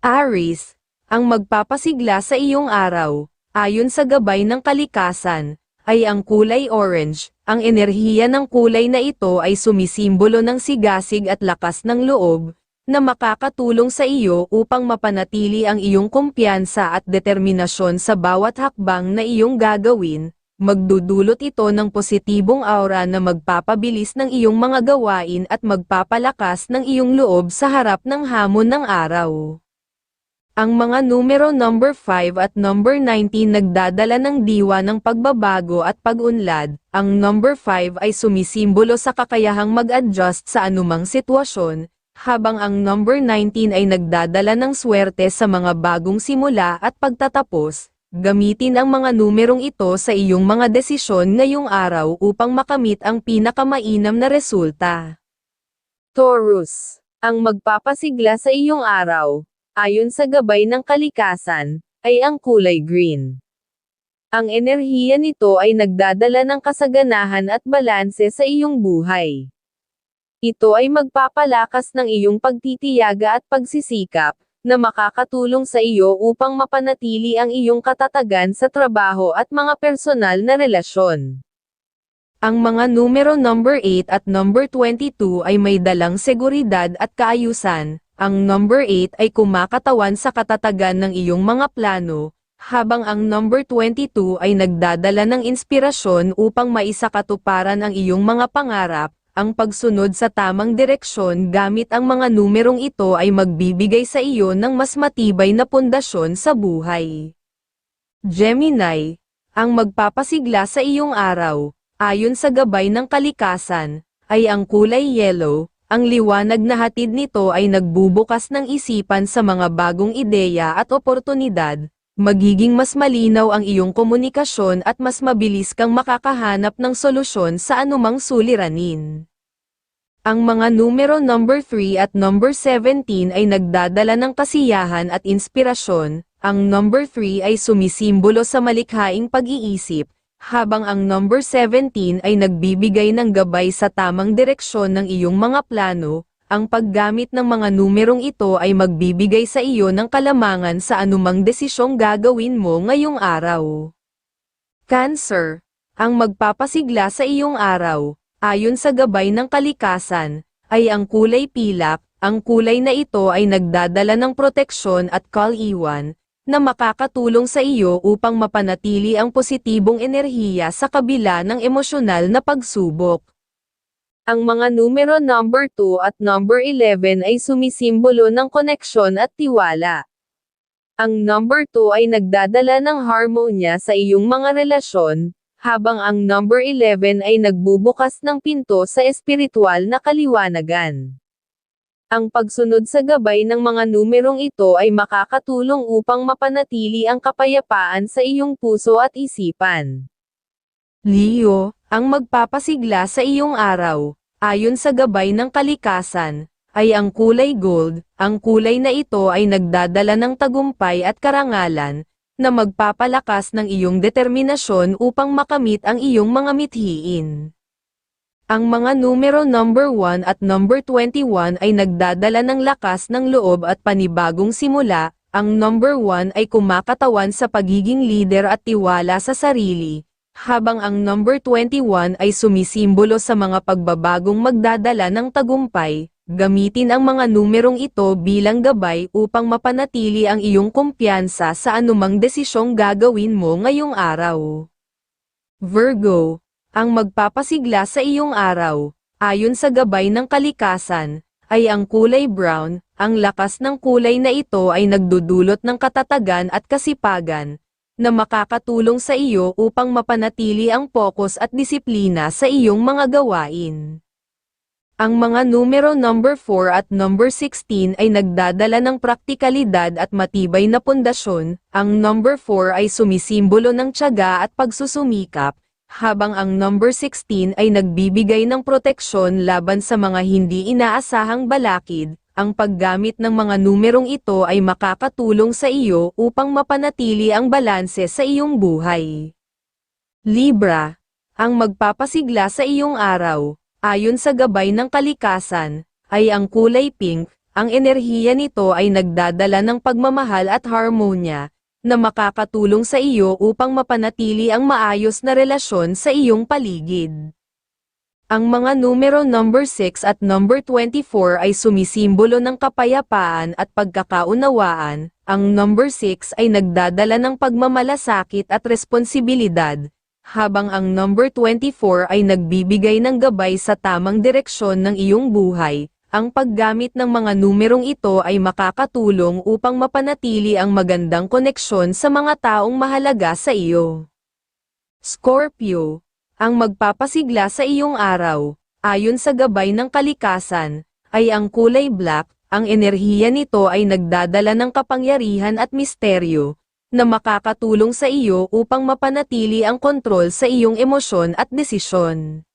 Aries, ang magpapasigla sa iyong araw, ayon sa gabay ng kalikasan, ay ang kulay orange. Ang enerhiya ng kulay na ito ay sumisimbolo ng sigasig at lakas ng loob, na makakatulong sa iyo upang mapanatili ang iyong kumpiyansa at determinasyon sa bawat hakbang na iyong gagawin. Magdudulot ito ng positibong aura na magpapabilis ng iyong mga gawain at magpapalakas ng iyong loob sa harap ng hamon ng araw. Ang mga numero number 5 at number 19 nagdadala ng diwa ng pagbabago at pag-unlad. Ang number 5 ay sumisimbolo sa kakayahang mag-adjust sa anumang sitwasyon, habang ang number 19 ay nagdadala ng swerte sa mga bagong simula at pagtatapos. Gamitin ang mga numerong ito sa iyong mga desisyon ngayong araw upang makamit ang pinakamainam na resulta. Taurus, ang magpapasigla sa iyong araw, ayon sa gabay ng kalikasan, ay ang kulay green. Ang enerhiya nito ay nagdadala ng kasaganahan at balanse sa iyong buhay. Ito ay magpapalakas ng iyong pagtitiyaga at pagsisikap, na makakatulong sa iyo upang mapanatili ang iyong katatagan sa trabaho at mga personal na relasyon. Ang mga numero number 8 at number 22 ay may dalang seguridad at kaayusan. Ang number 8 ay kumakatawan sa katatagan ng iyong mga plano, habang ang number 22 ay nagdadala ng inspirasyon upang maisakatuparan ang iyong mga pangarap. Ang pagsunod sa tamang direksyon gamit ang mga numerong ito ay magbibigay sa iyo ng mas matibay na pundasyon sa buhay. Gemini, ang magpapasigla sa iyong araw, ayon sa gabay ng kalikasan, ay ang kulay yellow. Ang liwanag na hatid nito ay nagbubukas ng isipan sa mga bagong ideya at oportunidad. Magiging mas malinaw ang iyong komunikasyon at mas mabilis kang makakahanap ng solusyon sa anumang suliranin. Ang mga numero number 3 at number 17 ay nagdadala ng kasiyahan at inspirasyon. Ang number 3 ay sumisimbolo sa malikhaing pag-iisip, habang ang number 17 ay nagbibigay ng gabay sa tamang direksyon ng iyong mga plano. Ang paggamit ng mga numerong ito ay magbibigay sa iyo ng kalamangan sa anumang desisyong gagawin mo ngayong araw. Cancer, ang magpapasigla sa iyong araw, ayon sa gabay ng kalikasan, ay ang kulay pilak. Ang kulay na ito ay nagdadala ng proteksyon at kaliwan, na makakatulong sa iyo upang mapanatili ang positibong enerhiya sa kabila ng emosyonal na pagsubok. Ang mga numero number 2 at number 11 ay sumisimbolo ng koneksyon at tiwala. Ang number 2 ay nagdadala ng harmonya sa iyong mga relasyon, habang ang number 11 ay nagbubukas ng pinto sa espiritual na kaliwanagan. Ang pagsunod sa gabay ng mga numerong ito ay makakatulong upang mapanatili ang kapayapaan sa iyong puso at isipan. Leo, ang magpapasigla sa iyong araw, ayon sa gabay ng kalikasan, ay ang kulay gold. Ang kulay na ito ay nagdadala ng tagumpay at karangalan, na magpapalakas ng iyong determinasyon upang makamit ang iyong mga mithiin. Ang mga numero number 1 at number 21 ay nagdadala ng lakas ng loob at panibagong simula. Ang number 1 ay kumakatawan sa pagiging lider at tiwala sa sarili, habang ang number 21 ay sumisimbolo sa mga pagbabagong magdadala ng tagumpay. Gamitin ang mga numerong ito bilang gabay upang mapanatili ang iyong kumpiyansa sa anumang desisyong gagawin mo ngayong araw. Virgo, ang magpapasigla sa iyong araw, ayon sa gabay ng kalikasan, ay ang kulay brown. Ang lakas ng kulay na ito ay nagdudulot ng katatagan at kasipagan, na makakatulong sa iyo upang mapanatili ang focus at disiplina sa iyong mga gawain. Ang mga numero number 4 at number 16 ay nagdadala ng praktikalidad at matibay na pundasyon. Ang number 4 ay sumisimbolo ng tiyaga at pagsusumikap, habang ang number 16 ay nagbibigay ng proteksyon laban sa mga hindi inaasahang balakid. Ang paggamit ng mga numerong ito ay makakatulong sa iyo upang mapanatili ang balanse sa iyong buhay. Libra, ang magpapasigla sa iyong araw, ayon sa gabay ng kalikasan, ay ang kulay pink. ang enerhiya nito ay nagdadala ng pagmamahal at harmonya, na makakatulong sa iyo upang mapanatili ang maayos na relasyon sa iyong paligid. Ang mga numero number 6 at number 24 ay sumisimbolo ng kapayapaan at pagkakaunawaan. Ang number 6 ay nagdadala ng pagmamalasakit at responsibilidad, habang ang number 24 ay nagbibigay ng gabay sa tamang direksyon ng iyong buhay. Ang paggamit ng mga numerong ito ay makakatulong upang mapanatili ang magandang koneksyon sa mga taong mahalaga sa iyo. Scorpio, ang magpapasigla sa iyong araw, ayon sa gabay ng kalikasan, ay ang kulay black. Ang enerhiya nito ay nagdadala ng kapangyarihan at misteryo, na makakatulong sa iyo upang mapanatili ang kontrol sa iyong emosyon at desisyon.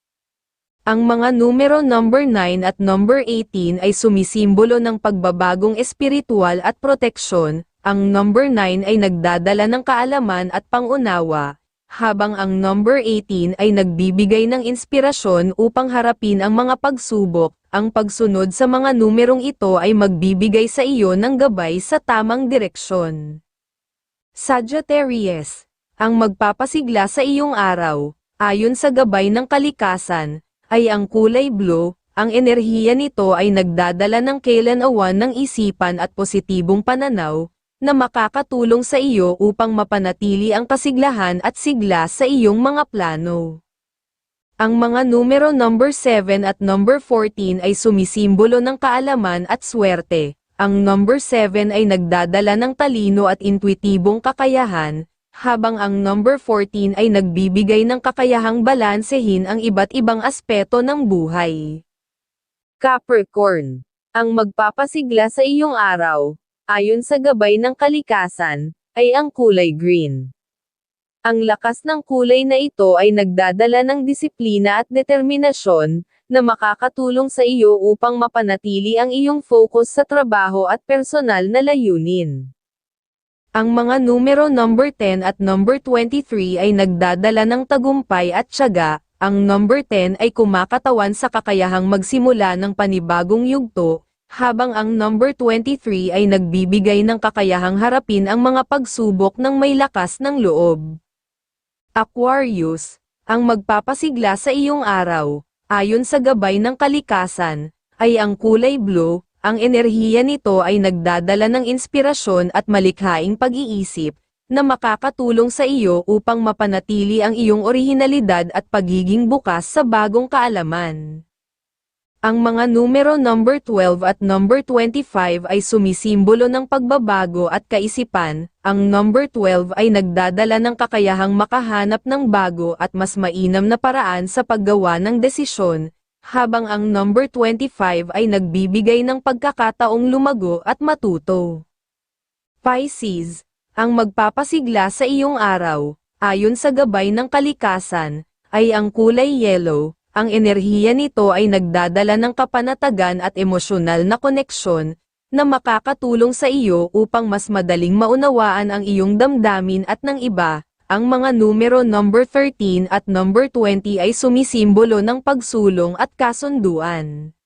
Ang mga numero number 9 at number 18 ay sumisimbolo ng pagbabagong espiritual at proteksyon. Ang number 9 ay nagdadala ng kaalaman at pangunawa, habang ang number 18 ay nagbibigay ng inspirasyon upang harapin ang mga pagsubok. Ang pagsunod sa mga numerong ito ay magbibigay sa iyo ng gabay sa tamang direksyon. Sagittarius, ang magpapasigla sa iyong araw, ayon sa gabay ng kalikasan, ay ang kulay blue. Ang enerhiya nito ay nagdadala ng kailanawan ng isipan at positibong pananaw, na makakatulong sa iyo upang mapanatili ang kasiglahan at sigla sa iyong mga plano. Ang mga numero number 7 at number 14 ay sumisimbolo ng kaalaman at swerte. Ang number 7 ay nagdadala ng talino at intuitibong kakayahan, habang ang number 14 ay nagbibigay ng kakayahang balansehin ang iba't ibang aspeto ng buhay. Capricorn, ang magpapasigla sa iyong araw, ayon sa gabay ng kalikasan, ay ang kulay green. Ang lakas ng kulay na ito ay nagdadala ng disiplina at determinasyon, na makakatulong sa iyo upang mapanatili ang iyong focus sa trabaho at personal na layunin. Ang mga numero number 10 at number 23 ay nagdadala ng tagumpay at tiyaga. Ang number 10 ay kumakatawan sa kakayahang magsimula ng panibagong yugto, habang ang number 23 ay nagbibigay ng kakayahang harapin ang mga pagsubok ng may lakas ng loob. Aquarius, ang magpapasigla sa iyong araw, ayon sa gabay ng kalikasan, ay ang kulay blue. Ang enerhiya nito ay nagdadala ng inspirasyon at malikhaing pag-iisip, na makakatulong sa iyo upang mapanatili ang iyong orihinalidad at pagiging bukas sa bagong kaalaman. Ang mga numero number 12 at number 25 ay sumisimbolo ng pagbabago at kaisipan. Ang number 12 ay nagdadala ng kakayahang makahanap ng bago at mas mainam na paraan sa paggawa ng desisyon, habang ang number 25 ay nagbibigay ng pagkakataong lumago at matuto. Pisces, ang magpapasigla sa iyong araw, ayon sa gabay ng kalikasan, ay ang kulay yellow. Ang enerhiya nito ay nagdadala ng kapanatagan at emosyonal na koneksyon, na makakatulong sa iyo upang mas madaling maunawaan ang iyong damdamin at ng iba. Ang mga numero number 13 at number 20 ay sumisimbolo ng pagsulong at kasunduan.